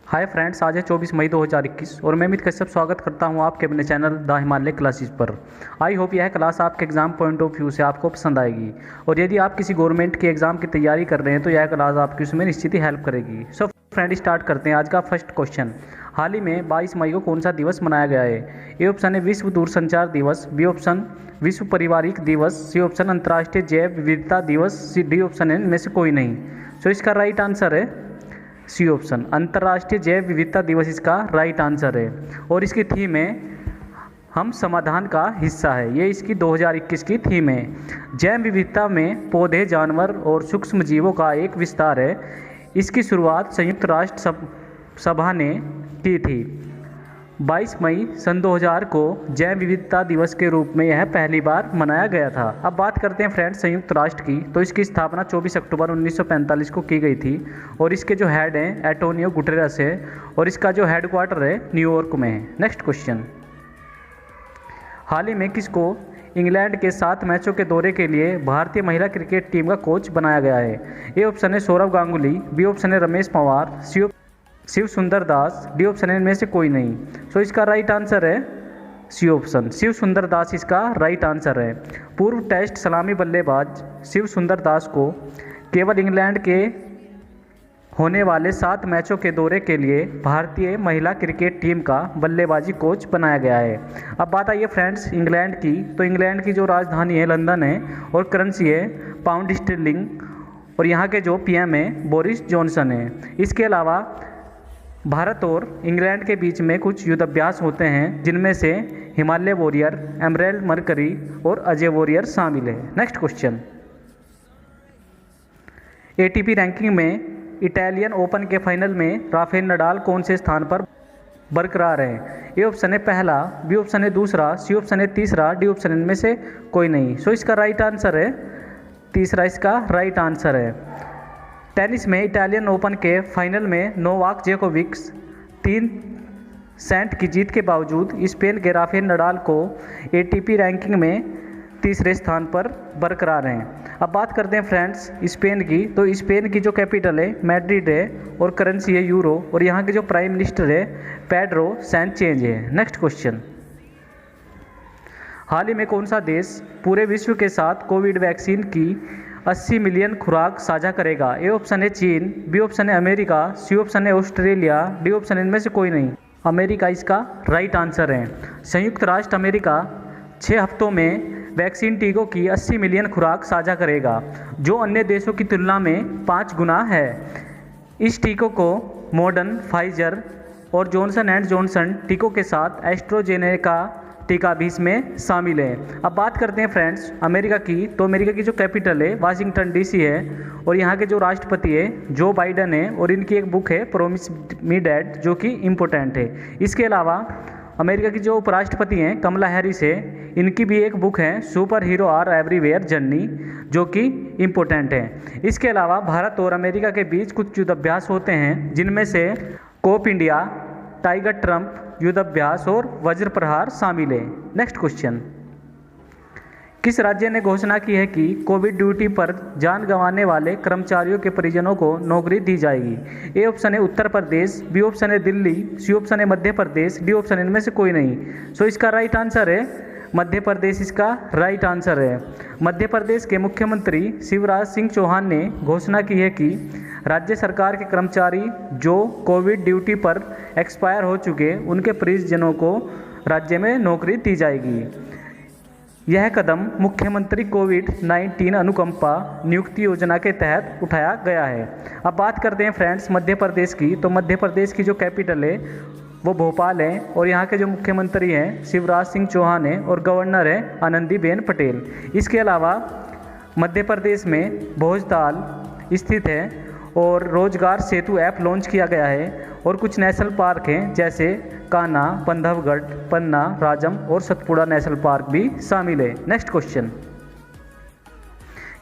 Hi friends, आज है 24 मई 2021 और मैं अमित कश्यप स्वागत करता हूं आपके अपने चैनल द हिमालय क्लासेस पर। आई होप यह क्लास आपके एग्ज़ाम पॉइंट ऑफ व्यू से आपको पसंद आएगी और यदि आप किसी गवर्नमेंट के एग्ज़ाम की तैयारी कर रहे हैं तो यह क्लास आपकी उसमें निश्चित ही हेल्प करेगी। सो फ्रेंड, स्टार्ट करते हैं आज का फर्स्ट क्वेश्चन। हाल ही में 22 मई को कौन सा दिवस मनाया गया है? ए ऑप्शन है विश्व दूरसंचार दिवस, बी ऑप्शन विश्व पारिवारिक दिवस, सी ऑप्शन अंतर्राष्ट्रीय जैव विविधता दिवस, डी ऑप्शन है इनमें से कोई नहीं। सो इसका राइट आंसर है सी ऑप्शन, अंतर्राष्ट्रीय जैव विविधता दिवस इसका राइट आंसर है। और इसकी थीम है हम समाधान का हिस्सा है, ये इसकी 2021 की थीम है। जैव विविधता में पौधे, जानवर और सूक्ष्म जीवों का एक विस्तार है। इसकी शुरुआत संयुक्त राष्ट्र सभा ने की थी। 22 मई सन 2000 को जैव विविधता दिवस के रूप में यह पहली बार मनाया गया था। अब बात करते हैं फ्रेंड्स संयुक्त राष्ट्र की, तो इसकी स्थापना 24 अक्टूबर 1945 को की गई थी और इसके जो हेड हैं एंटोनियो गुटेरेस है और इसका जो हेडक्वार्टर है न्यूयॉर्क में है। नेक्स्ट क्वेश्चन, हाल ही में किसको इंग्लैंड के 7 मैचों के दौरे के लिए भारतीय महिला क्रिकेट टीम का कोच बनाया गया है? ए ऑप्शन है सौरव गांगुली, बी ऑप्शन है रमेश पंवार, शिव सुंदर दास, डी ऑप्शन है इनमें से कोई नहीं। सो इसका राइट आंसर है सी ऑप्शन, शिव सुंदर दास इसका राइट आंसर है। पूर्व टेस्ट सलामी बल्लेबाज शिव सुंदर दास को केवल इंग्लैंड के होने वाले 7 मैचों के दौरे के लिए भारतीय महिला क्रिकेट टीम का बल्लेबाजी कोच बनाया गया है। अब बात आई है फ्रेंड्स इंग्लैंड की, तो इंग्लैंड की जो राजधानी है लंदन है और करेंसी है पाउंड स्टर्लिंग और यहाँ के जो पीएम है बोरिस जॉनसन है। इसके अलावा भारत और इंग्लैंड के बीच में कुछ युद्धाभ्यास होते हैं जिनमें से हिमालय वॉरियर, एमरेल्ड मरकरी और अजय वॉरियर शामिल है। नेक्स्ट क्वेश्चन, एटीपी रैंकिंग में इटालियन ओपन के फाइनल में राफेल नडाल कौन से स्थान पर बरकरार है? ए ऑप्शन है पहला, बी ऑप्शन है दूसरा, सी ऑप्शन है तीसरा, डी ऑप्शन इनमें से कोई नहीं। सो इसका राइट आंसर है तीसरा, इसका राइट आंसर है। टेनिस में इटालियन ओपन के फाइनल में नोवाक जोकोविच 3 सेट की जीत के बावजूद स्पेन के राफेल नडाल को एटीपी रैंकिंग में तीसरे स्थान पर बरकरार हैं। अब बात करते हैं फ्रेंड्स स्पेन की, तो स्पेन की जो कैपिटल है मैड्रिड है और करेंसी है यूरो और यहाँ के जो प्राइम मिनिस्टर है पेड्रो सैंचेज है। नेक्स्ट क्वेश्चन, हाल ही में कौन सा देश पूरे विश्व के साथ कोविड वैक्सीन की 80 मिलियन खुराक साझा करेगा? ए ऑप्शन है चीन, बी ऑप्शन है अमेरिका, सी ऑप्शन है ऑस्ट्रेलिया, डी ऑप्शन इनमें से कोई नहीं। अमेरिका इसका राइट आंसर है। संयुक्त राष्ट्र अमेरिका 6 हफ्तों में वैक्सीन टीकों की 80 मिलियन खुराक साझा करेगा, जो अन्य देशों की तुलना में 5 गुना है। इस टीकों को मॉडर्न, फाइजर और जॉनसन एंड जॉनसन टीकों के साथ एस्ट्राजेनेका टीका भी इसमें शामिल है। अब बात करते हैं फ्रेंड्स अमेरिका की, तो अमेरिका की जो कैपिटल है वाशिंगटन डीसी है और यहाँ के जो राष्ट्रपति है जो बाइडन है और इनकी एक बुक है प्रॉमिस मी डैड जो कि इम्पोर्टेंट है। इसके अलावा अमेरिका की जो उपराष्ट्रपति हैं कमला हैरिस है, इनकी भी एक बुक है super hero are everywhere journey जो कि इम्पोर्टेंट है। इसके अलावा भारत और अमेरिका के बीच कुछ युद्धाभ्यास होते हैं जिनमें से कोप इंडिया, टाइगर ट्रंप युद्धाभ्यास और वज्र प्रहार शामिल है। नेक्स्ट क्वेश्चन, किस राज्य ने घोषणा की है कि कोविड ड्यूटी पर जान गंवाने वाले कर्मचारियों के परिजनों को नौकरी दी जाएगी? ए ऑप्शन है उत्तर प्रदेश, बी ऑप्शन है दिल्ली, सी ऑप्शन है मध्य प्रदेश, डी ऑप्शन इनमें से कोई नहीं। सो इसका राइट आंसर है मध्य प्रदेश, इसका राइट आंसर है। मध्य प्रदेश के मुख्यमंत्री शिवराज सिंह चौहान ने घोषणा की है कि राज्य सरकार के कर्मचारी जो कोविड ड्यूटी पर एक्सपायर हो चुके उनके परिजनों को राज्य में नौकरी दी जाएगी। यह कदम मुख्यमंत्री कोविड-19 अनुकंपा नियुक्ति योजना के तहत उठाया गया है। अब बात करते हैं फ्रेंड्स मध्य प्रदेश की, तो मध्य प्रदेश की जो कैपिटल है वो भोपाल है और यहाँ के जो मुख्यमंत्री हैं शिवराज सिंह चौहान है और गवर्नर है आनंदीबेन पटेल। इसके अलावा मध्य प्रदेश में भोजताल स्थित है और रोजगार सेतु ऐप लॉन्च किया गया है और कुछ नेशनल पार्क हैं जैसे कान्हा, बंधवगढ़, पन्ना, राजम और सतपुड़ा नेशनल पार्क भी शामिल है। नेक्स्ट क्वेश्चन,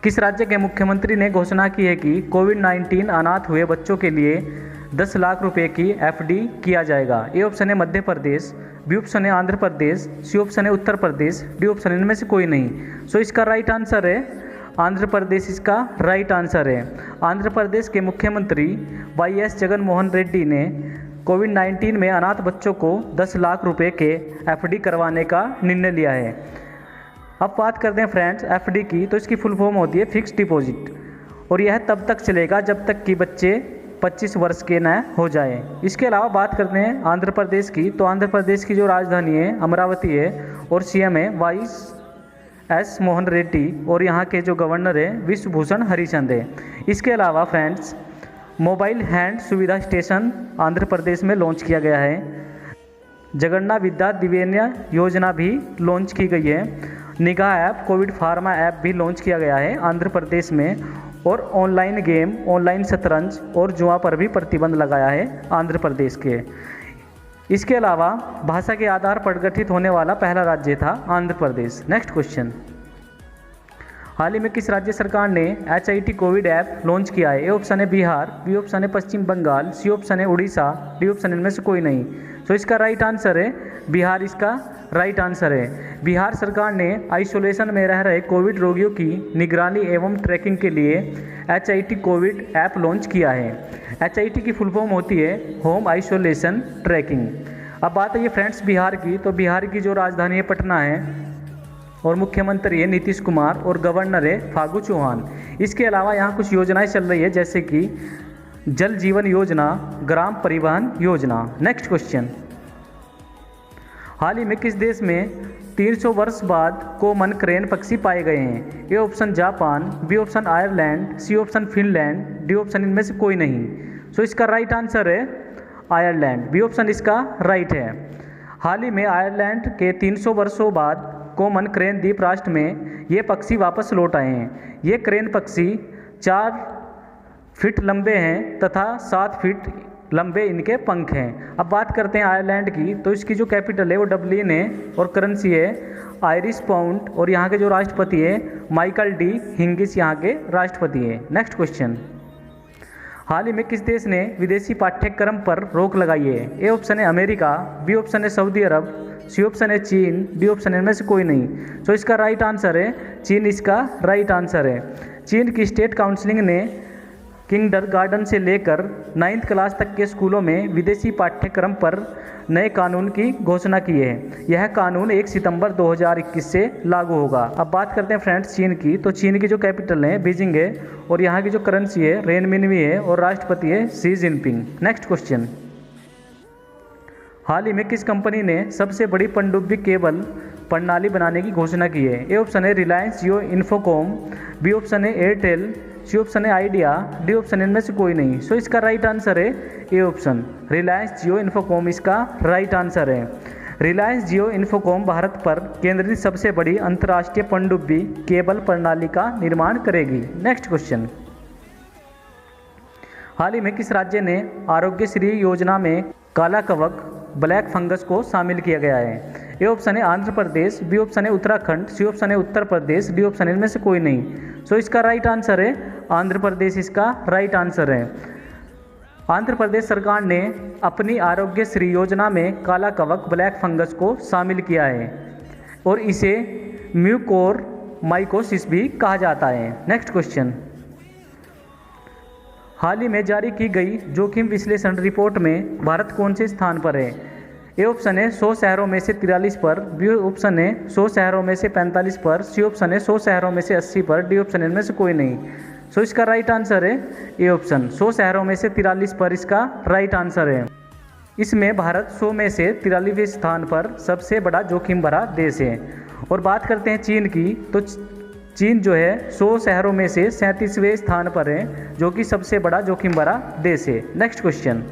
किस राज्य के मुख्यमंत्री ने घोषणा की है कि कोविड-19 अनाथ हुए बच्चों के लिए 10 लाख रुपए की एफडी किया जाएगा? ए ऑप्शन है मध्य प्रदेश, बी ऑप्शन है आंध्र प्रदेश, सी ऑप्शन है उत्तर प्रदेश, डी ऑप्शन इनमें से कोई नहीं। सो इसका राइट आंसर है आंध्र प्रदेश, इसका राइट आंसर है। आंध्र प्रदेश के मुख्यमंत्री वाई एस जगनमोहन रेड्डी ने कोविड-19 में अनाथ बच्चों को 10 लाख रुपए के एफडी करवाने का निर्णय लिया है। अब बात करते हैं फ्रेंड्स एफडी की, तो इसकी फुल फॉर्म होती है फिक्स्ड डिपॉजिट, और यह तब तक चलेगा जब तक कि बच्चे 25 वर्ष के न हो जाए। इसके अलावा बात करते हैं आंध्र प्रदेश की, तो आंध्र प्रदेश की जो राजधानी है अमरावती है और सीएम है वाई एस मोहन रेड्डी, और यहाँ के जो गवर्नर है विश्वभूषण हरिचंद है। इसके अलावा फ्रेंड्स मोबाइल हैंड सुविधा स्टेशन आंध्र प्रदेश में लॉन्च किया गया है। जगन्ना विद्या दिव्यान्या योजना भी लॉन्च की गई है। निगाह ऐप, कोविड फार्मा ऐप भी लॉन्च किया गया है आंध्र प्रदेश में, और ऑनलाइन गेम, ऑनलाइन शतरंज और जुआ पर भी प्रतिबंध लगाया है आंध्र प्रदेश के। इसके अलावा भाषा के आधार पर गठित होने वाला पहला राज्य था आंध्र प्रदेश। नेक्स्ट क्वेश्चन, हाल ही में किस राज्य सरकार ने HIT कोविड ऐप लॉन्च किया है? ए ऑप्शन है बिहार, बी ऑप्शन है पश्चिम बंगाल, सी ऑप्शन है उड़ीसा, डी ऑप्शन इनमें से कोई नहीं। तो इसका राइट आंसर है बिहार, इसका राइट आंसर है। बिहार सरकार ने आइसोलेशन में रह रहे कोविड रोगियों की निगरानी एवं ट्रैकिंग के लिए HIT कोविड ऐप लॉन्च किया है। HIT की फुल फॉर्म होती है होम आइसोलेशन ट्रैकिंग। अब बात है फ्रेंड्स बिहार की, तो बिहार की जो राजधानी है पटना है और मुख्यमंत्री है नीतीश कुमार और गवर्नर है फागू चौहान। इसके अलावा यहाँ कुछ योजनाएं चल रही है जैसे कि जल जीवन योजना, ग्राम परिवहन योजना। नेक्स्ट क्वेश्चन, हाल ही में किस देश में 300 वर्ष बाद कॉमन क्रेन पक्षी पाए गए हैं? A option Japan, B option Ireland, C option Finland, D option इनमें से कोई नहीं। सो इसका राइट आंसर है आयरलैंड, बी ऑप्शन इसका राइट है। हाल ही में आयरलैंड के 300 वर्षों बाद कॉमन क्रेन द्वीप राष्ट्र में ये पक्षी वापस लौट आए हैं। ये क्रेन पक्षी 4 फीट लंबे हैं तथा 7 फीट लंबे इनके पंख हैं। अब बात करते हैं आयरलैंड की, तो इसकी जो कैपिटल है वो डब्लिन है और करेंसी है आयरिश पाउंड, और यहाँ के जो राष्ट्रपति है माइकल डी हिंगिस यहाँ के राष्ट्रपति है। नेक्स्ट क्वेश्चन, हाल ही में किस देश ने विदेशी पाठ्यक्रम पर रोक लगाई है? ए ऑप्शन है अमेरिका, बी ऑप्शन है सऊदी अरब, सी ऑप्शन है चीन, डी ऑप्शन इनमें से कोई नहीं। तो इसका राइट आंसर है चीन, इसका राइट आंसर है। चीन की स्टेट काउंसिलिंग ने किंडरगार्टन से लेकर 9th क्लास तक के स्कूलों में विदेशी पाठ्यक्रम पर नए कानून की घोषणा की है। यह कानून 1 सितंबर 2021 से लागू होगा। अब बात करते हैं फ्रेंड्स चीन की, तो चीन की जो कैपिटल है बीजिंग है और यहाँ की जो करेंसी है रेनमिनवी है और राष्ट्रपति है शी जिनपिंग। नेक्स्ट क्वेश्चन, हाल ही में किस कंपनी ने सबसे बड़ी पनडुब्बी केबल प्रणाली बनाने की घोषणा की है? ए ऑप्शन है रिलायंस जियो इन्फोकॉम, बी ऑप्शन है एयरटेल, सी ऑप्शन है आइडिया, डी ऑप्शन इनमें से कोई नहीं। सो इसका राइट आंसर है A option Reliance Jio Infocom, इसका राइट आंसर है। रिलायंस जियो इन्फोकॉम भारत पर केंद्रित सबसे बड़ी अंतर्राष्ट्रीय पनडुब्बी केबल प्रणाली का निर्माण करेगी। नेक्स्ट क्वेश्चन, हाल ही में किस राज्य ने आरोग्यश्री योजना में काला कवक ब्लैक फंगस को शामिल किया गया है? ए ऑप्शन है आंध्र प्रदेश, बी ऑप्शन है उत्तराखंड, सी ऑप्शन है उत्तर प्रदेश, डी ऑप्शन इनमें से कोई नहीं। सो इसका राइट आंसर है आंध्र प्रदेश, इसका राइट आंसर है। आंध्र प्रदेश सरकार ने अपनी आरोग्यश्री योजना में काला कवक ब्लैक फंगस को शामिल किया है और इसे म्यूकोर माइकोसिस भी कहा जाता है। नेक्स्ट क्वेश्चन, हाल ही में जारी की गई जोखिम विश्लेषण रिपोर्ट में भारत कौन से स्थान पर है? ए ऑप्शन है 100 शहरों में से 43 पर, बी ऑप्शन है 100 शहरों में से 45 पर, सी ऑप्शन है 100 शहरों में से 80 पर, डी ऑप्शन इनमें से कोई नहीं। सो इसका राइट आंसर है ए ऑप्शन 100 शहरों में से 43 पर, इसका राइट आंसर है। इसमें भारत 100 में से 43वें स्थान पर सबसे बड़ा जोखिम भरा देश है। और बात करते हैं चीन की, तो चीन जो है 100 शहरों में से 37वें स्थान पर है, जो कि सबसे बड़ा जोखिम भरा देश है। नेक्स्ट क्वेश्चन,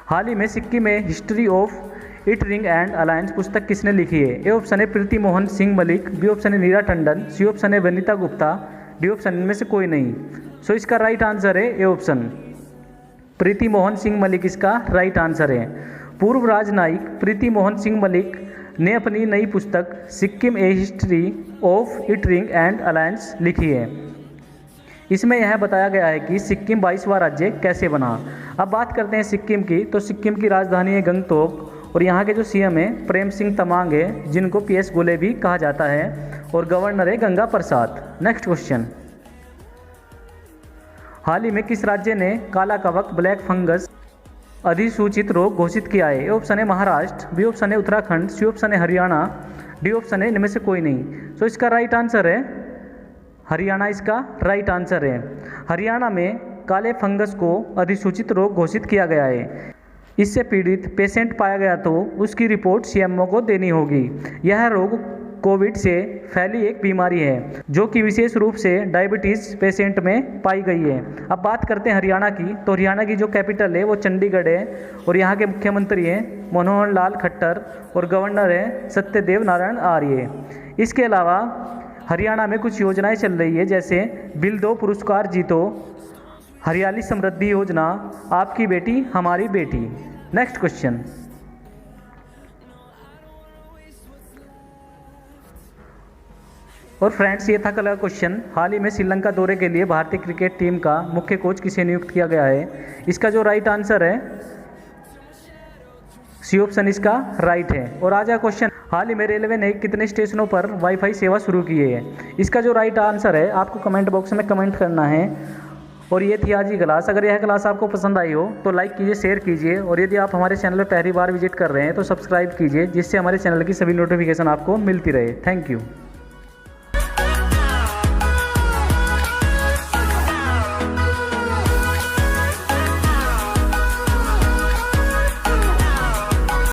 हाल ही में सिक्किम में हिस्ट्री ऑफ इटरिंग एंड अलायंस पुस्तक किसने लिखी है? ए ऑप्शन है प्रीति मोहन सिंह मलिक, बी ऑप्शन है नीरा टंडन, सी ऑप्शन है वनिता गुप्ता, डी ऑप्शन इनमें से कोई नहीं। सो इसका राइट आंसर है ए ऑप्शन प्रीति मोहन सिंह मलिक, इसका राइट आंसर है। पूर्व राजनयिक प्रीति मोहन सिंह मलिक ने अपनी नई पुस्तक सिक्किम ए हिस्ट्री ऑफ इटरिंग एंड अलायंस लिखी है। इसमें यह बताया गया है कि सिक्किम 22वां राज्य कैसे बना। अब बात करते हैं सिक्किम की, तो सिक्किम की राजधानी है गंगटोक और यहाँ के जो सीएम है प्रेम सिंह तमांग है, जिनको PS गोले भी कहा जाता है, और गवर्नर है गंगा प्रसाद। नेक्स्ट क्वेश्चन, हाल ही में किस राज्य ने काला कवक ब्लैक फंगस अधिसूचित रोग घोषित किया है? ए ऑप्शन है महाराष्ट्र, बी ऑप्शन है उत्तराखंड, सी ऑप्शन है हरियाणा, डी ऑप्शन है इनमें से कोई नहीं। सो इसका राइट आंसर है हरियाणा, इसका राइट आंसर है। हरियाणा में काले फंगस को अधिसूचित रोग घोषित किया गया है। इससे पीड़ित पेशेंट पाया गया तो उसकी रिपोर्ट सीएमओ को देनी होगी। यह रोग कोविड से फैली एक बीमारी है जो कि विशेष रूप से डायबिटीज़ पेशेंट में पाई गई है। अब बात करते हैं हरियाणा की, तो हरियाणा की जो कैपिटल है वो चंडीगढ़ है और यहाँ के मुख्यमंत्री हैं मनोहर लाल खट्टर और गवर्नर है सत्यदेव नारायण आर्य। इसके अलावा हरियाणा में कुछ योजनाएं चल रही है, जैसे बिल दो पुरस्कार जीतो, हरियाली समृद्धि योजना, आपकी बेटी हमारी बेटी। नेक्स्ट क्वेश्चन, और फ्रेंड्स ये था कल का क्वेश्चन। हाल ही में श्रीलंका दौरे के लिए भारतीय क्रिकेट टीम का मुख्य कोच किसे नियुक्त किया गया है? इसका जो राइट आंसर है सी ऑप्शन इसका राइट है। और आज का क्वेश्चन, हाल ही में रेलवे ने कितने स्टेशनों पर वाईफाई सेवा शुरू की है? इसका जो राइट आंसर है आपको कमेंट बॉक्स में कमेंट करना है। और ये थी आज की क्लास। अगर यह क्लास आपको पसंद आई हो तो लाइक कीजिए, शेयर कीजिए, और यदि आप हमारे चैनल पर पहली बार विजिट कर रहे हैं तो सब्सक्राइब कीजिए, जिससे हमारे चैनल की सभी नोटिफिकेशन आपको मिलती रहे। Thank you.